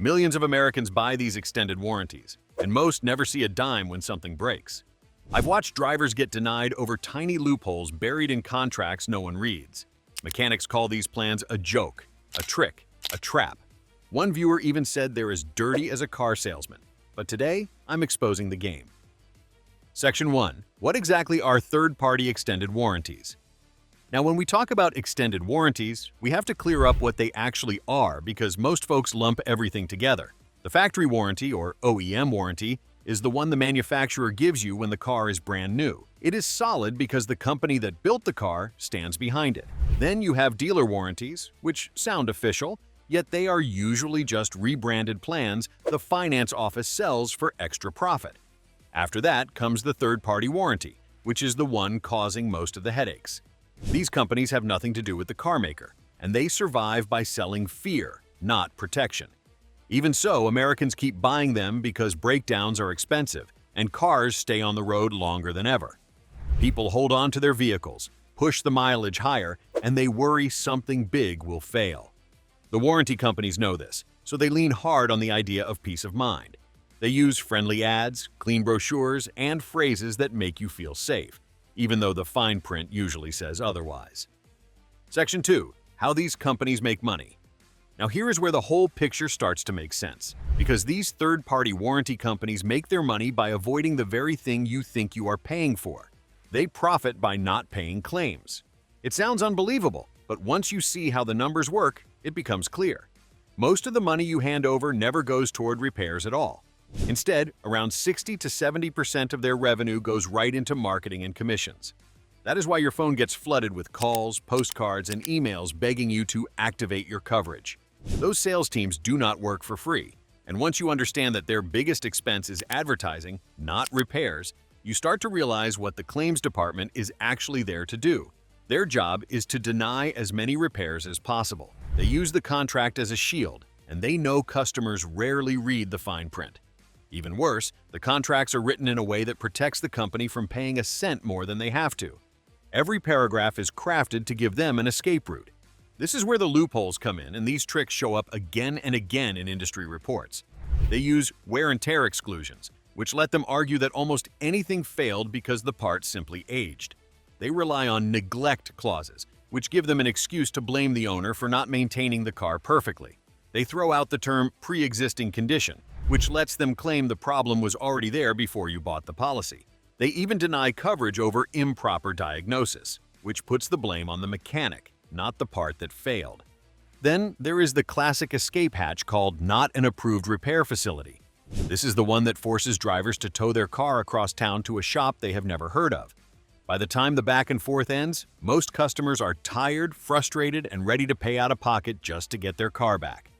Millions of Americans buy these extended warranties, and most never see a dime when something breaks. I've watched drivers get denied over tiny loopholes buried in contracts no one reads. Mechanics call these plans a joke, a trick, a trap. One viewer even said they're as dirty as a car salesman. But today, I'm exposing the game. Section 1. What exactly are third-party extended warranties? Now, when we talk about extended warranties, we have to clear up what they actually are because most folks lump everything together. The factory warranty, or OEM warranty, is the one the manufacturer gives you when the car is brand new. It is solid because the company that built the car stands behind it. Then you have dealer warranties, which sound official, yet they are usually just rebranded plans the finance office sells for extra profit. After that comes the third-party warranty, which is the one causing most of the headaches. These companies have nothing to do with the car maker, and they survive by selling fear, not protection. Even so, Americans keep buying them because breakdowns are expensive and cars stay on the road longer than ever. People hold on to their vehicles, push the mileage higher, and they worry something big will fail. The warranty companies know this, so they lean hard on the idea of peace of mind. They use friendly ads, clean brochures, and phrases that make you feel safe, even though the fine print usually says otherwise. Section 2. How these companies make money. Now here is where the whole picture starts to make sense, because these third-party warranty companies make their money by avoiding the very thing you think you are paying for. They profit by not paying claims. It sounds unbelievable, but once you see how the numbers work, it becomes clear. Most of the money you hand over never goes toward repairs at all. Instead, around 60 to 70% of their revenue goes right into marketing and commissions. That is why your phone gets flooded with calls, postcards, and emails begging you to activate your coverage. Those sales teams do not work for free, and once you understand that their biggest expense is advertising, not repairs, you start to realize what the claims department is actually there to do. Their job is to deny as many repairs as possible. They use the contract as a shield, and they know customers rarely read the fine print. Even worse, the contracts are written in a way that protects the company from paying a cent more than they have to. Every paragraph is crafted to give them an escape route. This is where the loopholes come in, and these tricks show up again and again in industry reports. They use wear and tear exclusions, which let them argue that almost anything failed because the part simply aged. They rely on neglect clauses, which give them an excuse to blame the owner for not maintaining the car perfectly. They throw out the term pre-existing condition, which lets them claim the problem was already there before you bought the policy. They even deny coverage over improper diagnosis, which puts the blame on the mechanic, not the part that failed. Then there is the classic escape hatch called not an approved repair facility. This is the one that forces drivers to tow their car across town to a shop they have never heard of. By the time the back and forth ends, most customers are tired, frustrated, and ready to pay out of pocket just to get their car back.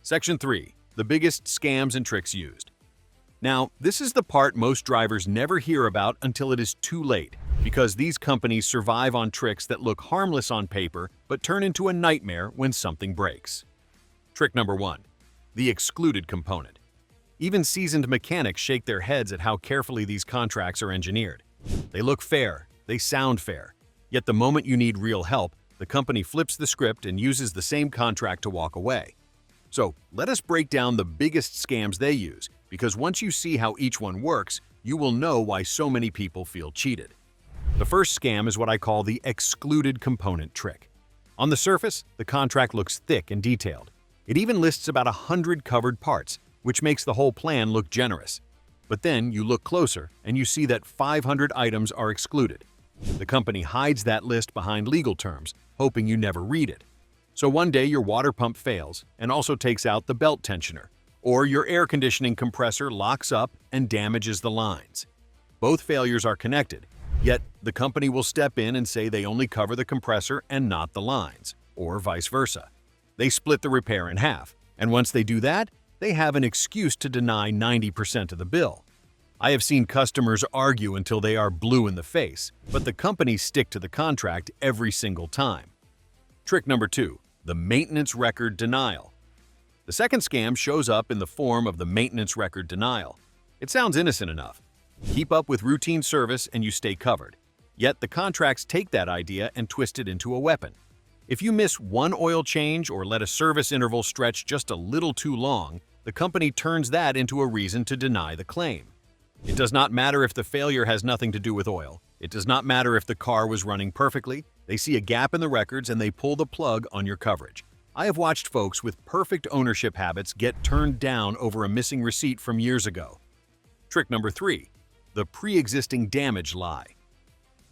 Section 3. The biggest scams and tricks used. Now, this is the part most drivers never hear about until it is too late, because these companies survive on tricks that look harmless on paper but turn into a nightmare when something breaks. Trick number 1. The excluded component. Even seasoned mechanics shake their heads at how carefully these contracts are engineered. They look fair, they sound fair, yet the moment you need real help, the company flips the script and uses the same contract to walk away. So, let us break down the biggest scams they use, because once you see how each one works, you will know why so many people feel cheated. The first scam is what I call the excluded component trick. On the surface, the contract looks thick and detailed. It even lists about 100 covered parts, which makes the whole plan look generous. But then you look closer and you see that 500 items are excluded. The company hides that list behind legal terms, hoping you never read it. So one day your water pump fails and also takes out the belt tensioner, or your air conditioning compressor locks up and damages the lines. Both failures are connected, yet the company will step in and say they only cover the compressor and not the lines, or vice versa. They split the repair in half, and once they do that, they have an excuse to deny 90% of the bill. I have seen customers argue until they are blue in the face, but the companies stick to the contract every single time. Trick number 2. The maintenance record denial. The second scam shows up in the form of the maintenance record denial. It sounds innocent enough. Keep up with routine service and you stay covered. Yet the contracts take that idea and twist it into a weapon. If you miss one oil change or let a service interval stretch just a little too long, the company turns that into a reason to deny the claim. It does not matter if the failure has nothing to do with oil. It does not matter if the car was running perfectly. They see a gap in the records and they pull the plug on your coverage. I have watched folks with perfect ownership habits get turned down over a missing receipt from years ago. Trick number 3. The pre-existing damage lie.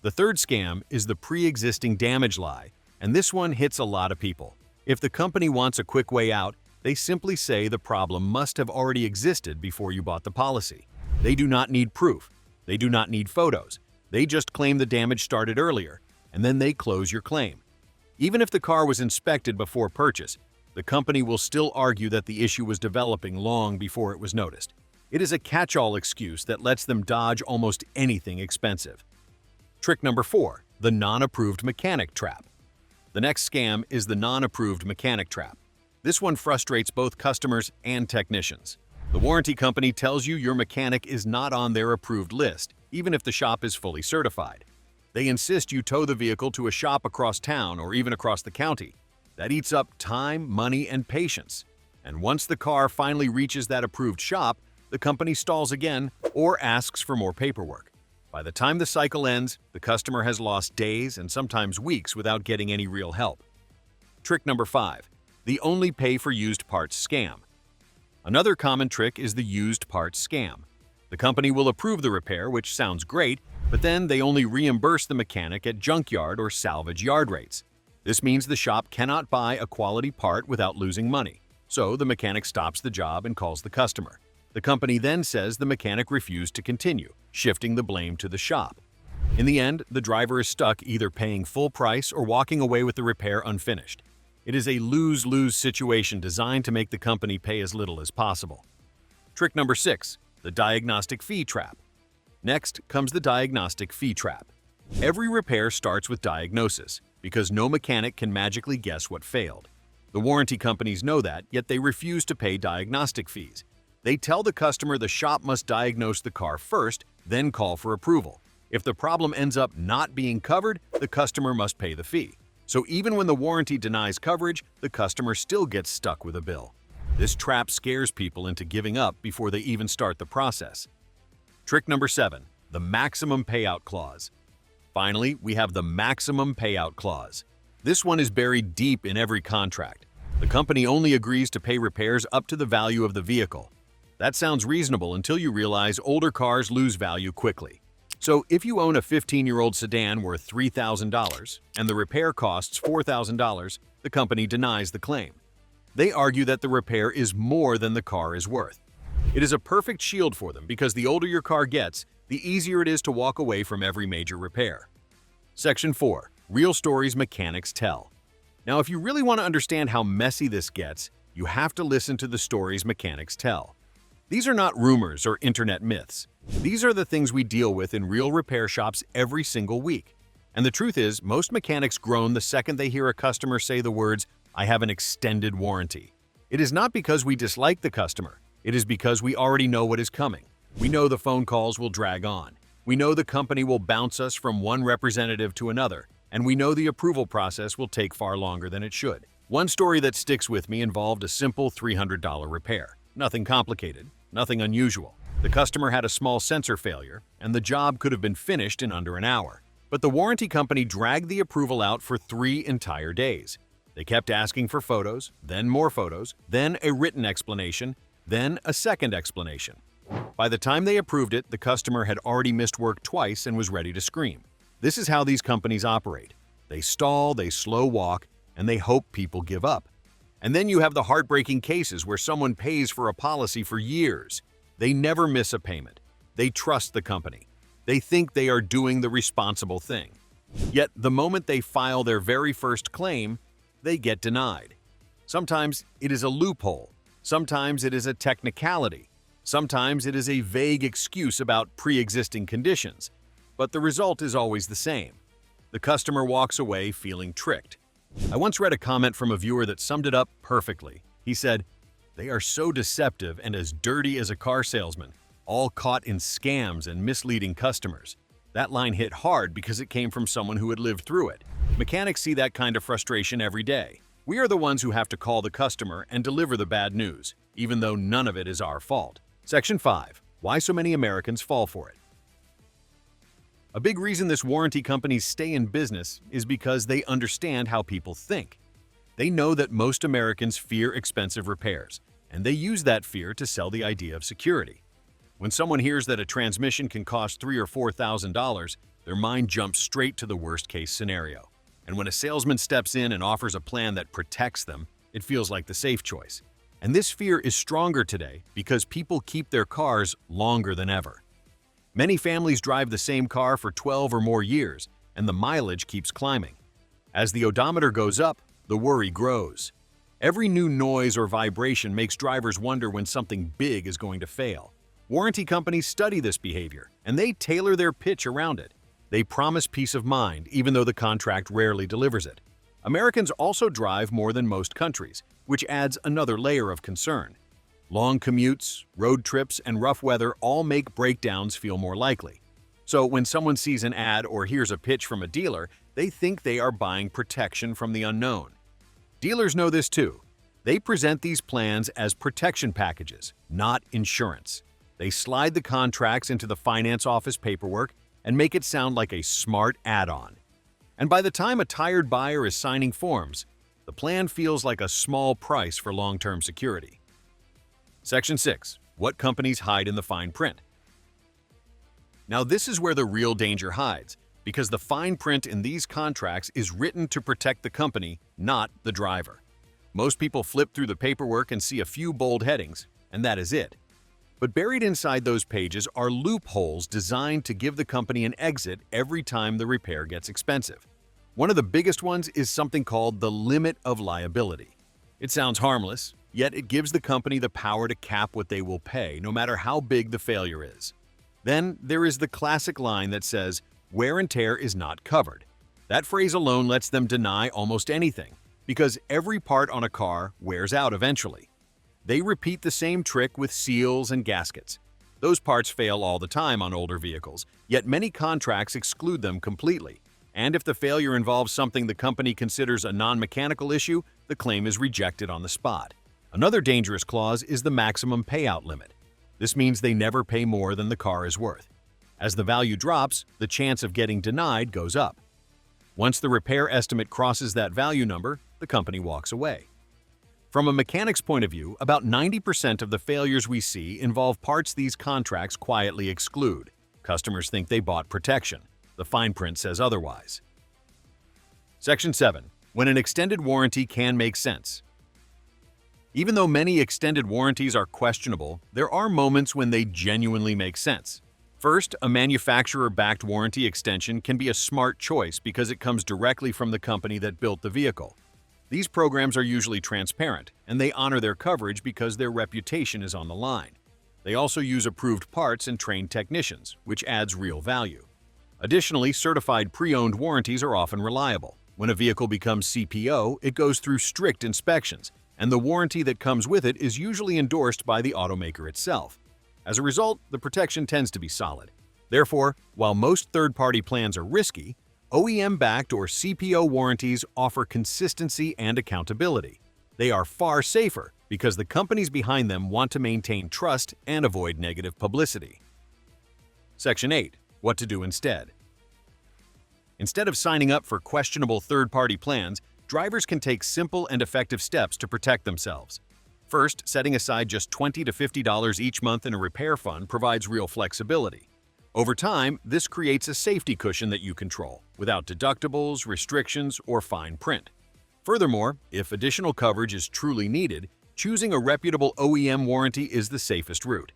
The third scam is the pre-existing damage lie, and this one hits a lot of people. If the company wants a quick way out, they simply say the problem must have already existed before you bought the policy. They do not need proof. They do not need photos. They just claim the damage started earlier, and then they close your claim. Even if the car was inspected before purchase, the company will still argue that the issue was developing long before it was noticed. It is a catch-all excuse that lets them dodge almost anything expensive. Trick number 4. The non-approved mechanic trap. The next scam is the non-approved mechanic trap. This one frustrates both customers and technicians. The warranty company tells you your mechanic is not on their approved list, even if the shop is fully certified. They insist you tow the vehicle to a shop across town or even across the county. That eats up time, money, and patience. And once the car finally reaches that approved shop, the company stalls again or asks for more paperwork. By the time the cycle ends, the customer has lost days and sometimes weeks without getting any real help. Trick number 5. The only pay for used parts scam. Another common trick is the used parts scam. The company will approve the repair, which sounds great, but then they only reimburse the mechanic at junkyard or salvage yard rates. This means the shop cannot buy a quality part without losing money, so the mechanic stops the job and calls the customer. The company then says the mechanic refused to continue, shifting the blame to the shop. In the end, the driver is stuck either paying full price or walking away with the repair unfinished. It is a lose-lose situation designed to make the company pay as little as possible. Trick number 6. The diagnostic fee trap. Next comes the diagnostic fee trap. Every repair starts with diagnosis, because no mechanic can magically guess what failed. The warranty companies know that, yet they refuse to pay diagnostic fees. They tell the customer the shop must diagnose the car first, then call for approval. If the problem ends up not being covered, the customer must pay the fee. So even when the warranty denies coverage, the customer still gets stuck with a bill. This trap scares people into giving up before they even start the process. Trick number 7. The maximum payout clause. Finally, we have the maximum payout clause. This one is buried deep in every contract. The company only agrees to pay repairs up to the value of the vehicle. That sounds reasonable until you realize older cars lose value quickly. So if you own a 15-year-old sedan worth $3,000 and the repair costs $4,000, the company denies the claim. They argue that the repair is more than the car is worth. It is a perfect shield for them because the older your car gets, the easier it is to walk away from every major repair. Section 4. Real stories mechanics tell. Now, if you really want to understand how messy this gets, you have to listen to the stories mechanics tell. These are not rumors or internet myths. These are the things we deal with in real repair shops every single week. And the truth is, most mechanics groan the second they hear a customer say the words, "I have an extended warranty." It is not because we dislike the customer. It is because we already know what is coming. We know the phone calls will drag on. We know the company will bounce us from one representative to another, and we know the approval process will take far longer than it should. One story that sticks with me involved a simple $300 repair. Nothing complicated, nothing unusual. The customer had a small sensor failure, and the job could have been finished in under an hour. But the warranty company dragged the approval out for 3 entire days. They kept asking for photos, then more photos, then a written explanation, then a second explanation. By the time they approved it, the customer had already missed work twice and was ready to scream. This is how these companies operate. They stall, they slow walk, and they hope people give up. And then you have the heartbreaking cases where someone pays for a policy for years. They never miss a payment. They trust the company. They think they are doing the responsible thing. Yet the moment they file their very first claim, they get denied. Sometimes it is a loophole. Sometimes it is a technicality. Sometimes it is a vague excuse about pre-existing conditions. But the result is always the same. The customer walks away feeling tricked. I once read a comment from a viewer that summed it up perfectly. He said, "They are so deceptive and as dirty as a car salesman, all caught in scams and misleading customers." That line hit hard because it came from someone who had lived through it. Mechanics see that kind of frustration every day. We are the ones who have to call the customer and deliver the bad news, even though none of it is our fault. Section 5. Why so many Americans fall for it. A big reason this warranty companies stay in business is because they understand how people think. They know that most Americans fear expensive repairs, and they use that fear to sell the idea of security. When someone hears that a transmission can cost $3,000 or $4,000, their mind jumps straight to the worst-case scenario. And when a salesman steps in and offers a plan that protects them, it feels like the safe choice. And this fear is stronger today because people keep their cars longer than ever. Many families drive the same car for 12 or more years, and the mileage keeps climbing. As the odometer goes up, the worry grows. Every new noise or vibration makes drivers wonder when something big is going to fail. Warranty companies study this behavior, and they tailor their pitch around it. They promise peace of mind, even though the contract rarely delivers it. Americans also drive more than most countries, which adds another layer of concern. Long commutes, road trips, and rough weather all make breakdowns feel more likely. So when someone sees an ad or hears a pitch from a dealer, they think they are buying protection from the unknown. Dealers know this too. They present these plans as protection packages, not insurance. They slide the contracts into the finance office paperwork and make it sound like a smart add-on. And by the time a tired buyer is signing forms, the plan feels like a small price for long-term security. Section 6. What companies hide in the fine print. Now this is where the real danger hides, because the fine print in these contracts is written to protect the company, not the driver. Most people flip through the paperwork and see a few bold headings, and that is it. But buried inside those pages are loopholes designed to give the company an exit every time the repair gets expensive. One of the biggest ones is something called the limit of liability. It sounds harmless, yet it gives the company the power to cap what they will pay, no matter how big the failure is. Then there is the classic line that says, "Wear and tear is not covered." That phrase alone lets them deny almost anything, because every part on a car wears out eventually. They repeat the same trick with seals and gaskets. Those parts fail all the time on older vehicles, yet many contracts exclude them completely. And if the failure involves something the company considers a non-mechanical issue, the claim is rejected on the spot. Another dangerous clause is the maximum payout limit. This means they never pay more than the car is worth. As the value drops, the chance of getting denied goes up. Once the repair estimate crosses that value number, the company walks away. From a mechanic's point of view, about 90% of the failures we see involve parts these contracts quietly exclude. Customers think they bought protection. The fine print says otherwise. Section 7. When an extended warranty can make sense. Even though many extended warranties are questionable, there are moments when they genuinely make sense. First, a manufacturer-backed warranty extension can be a smart choice because it comes directly from the company that built the vehicle. These programs are usually transparent, and they honor their coverage because their reputation is on the line. They also use approved parts and trained technicians, which adds real value. Additionally, certified pre-owned warranties are often reliable. When a vehicle becomes CPO, it goes through strict inspections, and the warranty that comes with it is usually endorsed by the automaker itself. As a result, the protection tends to be solid. Therefore, while most third-party plans are risky, OEM-backed or CPO warranties offer consistency and accountability. They are far safer because the companies behind them want to maintain trust and avoid negative publicity. Section 8. What to do instead. Instead of signing up for questionable third-party plans, drivers can take simple and effective steps to protect themselves. First, setting aside just $20 to $50 each month in a repair fund provides real flexibility. Over time, this creates a safety cushion that you control, without deductibles, restrictions, or fine print. Furthermore, if additional coverage is truly needed, choosing a reputable OEM warranty is the safest route.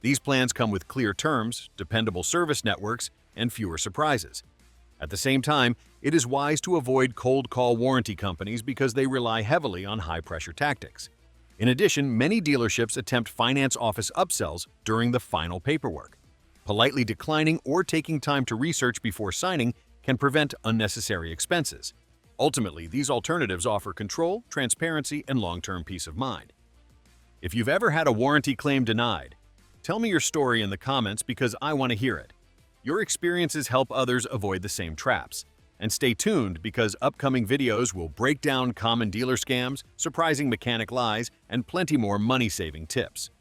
These plans come with clear terms, dependable service networks, and fewer surprises. At the same time, it is wise to avoid cold call warranty companies because they rely heavily on high-pressure tactics. In addition, many dealerships attempt finance office upsells during the final paperwork. Politely declining or taking time to research before signing can prevent unnecessary expenses. Ultimately, these alternatives offer control, transparency, and long-term peace of mind. If you've ever had a warranty claim denied, tell me your story in the comments because I want to hear it. Your experiences help others avoid the same traps. And stay tuned because upcoming videos will break down common dealer scams, surprising mechanic lies, and plenty more money-saving tips.